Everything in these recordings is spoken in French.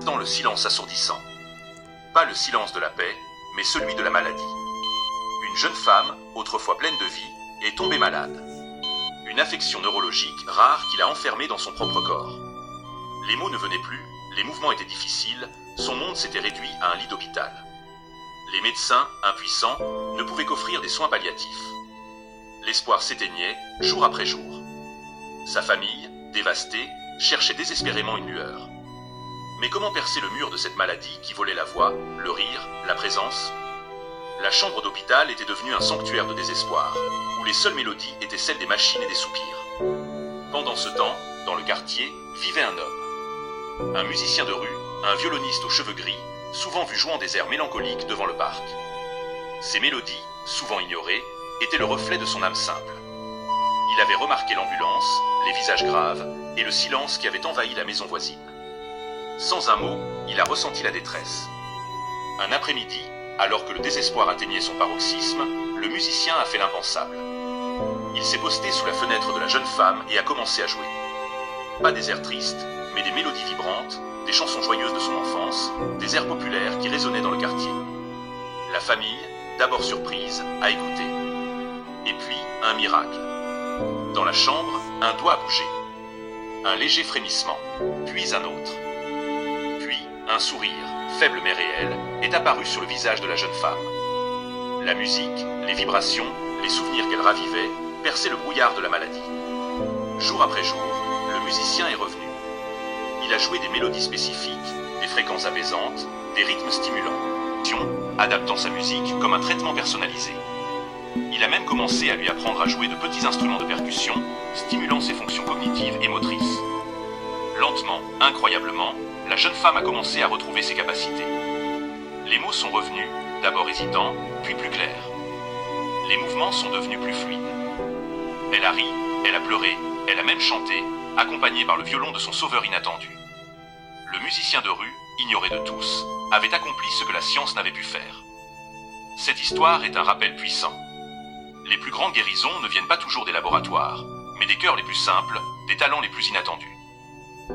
instant le silence assourdissant. Pas le silence de la paix, mais celui de la maladie. Une jeune femme, autrefois pleine de vie, est tombée malade. Une affection neurologique rare qui l'a enfermée dans son propre corps. Les mots ne venaient plus, les mouvements étaient difficiles, son monde s'était réduit à un lit d'hôpital. Les médecins, impuissants, ne pouvaient qu'offrir des soins palliatifs. L'espoir s'éteignait, jour après jour. Sa famille, dévastée, cherchait désespérément une lueur. Mais comment percer le mur de cette maladie qui volait la voix, le rire, la présence ? La chambre d'hôpital était devenue un sanctuaire de désespoir, où les seules mélodies étaient celles des machines et des soupirs. Pendant ce temps, dans le quartier, vivait un homme. Un musicien de rue, un violoniste aux cheveux gris, souvent vu jouant des airs mélancoliques devant le parc. Ces mélodies, souvent ignorées, étaient le reflet de son âme simple. Il avait remarqué l'ambulance, les visages graves et le silence qui avait envahi la maison voisine. Sans un mot, il a ressenti la détresse. Un après-midi, alors que le désespoir atteignait son paroxysme, le musicien a fait l'impensable. Il s'est posté sous la fenêtre de la jeune femme et a commencé à jouer. Pas des airs tristes, mais des mélodies vibrantes, des chansons joyeuses de son enfance, des airs populaires qui résonnaient dans le quartier. La famille, d'abord surprise, a écouté. Et puis, un miracle. Dans la chambre, un doigt a bougé. Un léger frémissement, puis un autre. Puis, un sourire, faible mais réel, est apparu sur le visage de la jeune femme. La musique, les vibrations, les souvenirs qu'elle ravivait, perçaient le brouillard de la maladie. Jour après jour, le musicien est revenu. Il a joué des mélodies spécifiques, des fréquences apaisantes, des rythmes stimulants, adaptant sa musique comme un traitement personnalisé. Il a même commencé à lui apprendre à jouer de petits instruments de percussion, stimulant ses fonctions cognitives et motrices. Lentement, incroyablement, la jeune femme a commencé à retrouver ses capacités. Les mots sont revenus, d'abord hésitants, puis plus clairs. Les mouvements sont devenus plus fluides. Elle a ri, elle a pleuré, elle a même chanté, accompagnée par le violon de son sauveur inattendu. Le musicien de rue, ignoré de tous, avait accompli ce que la science n'avait pu faire. Cette histoire est un rappel puissant. Les plus grandes guérisons ne viennent pas toujours des laboratoires, mais des cœurs les plus simples, des talents les plus inattendus.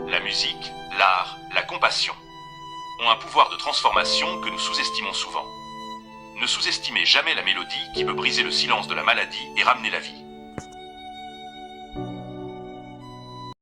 La musique, l'art, la compassion ont un pouvoir de transformation que nous sous-estimons souvent. Ne sous-estimez jamais la mélodie qui peut briser le silence de la maladie et ramener la vie.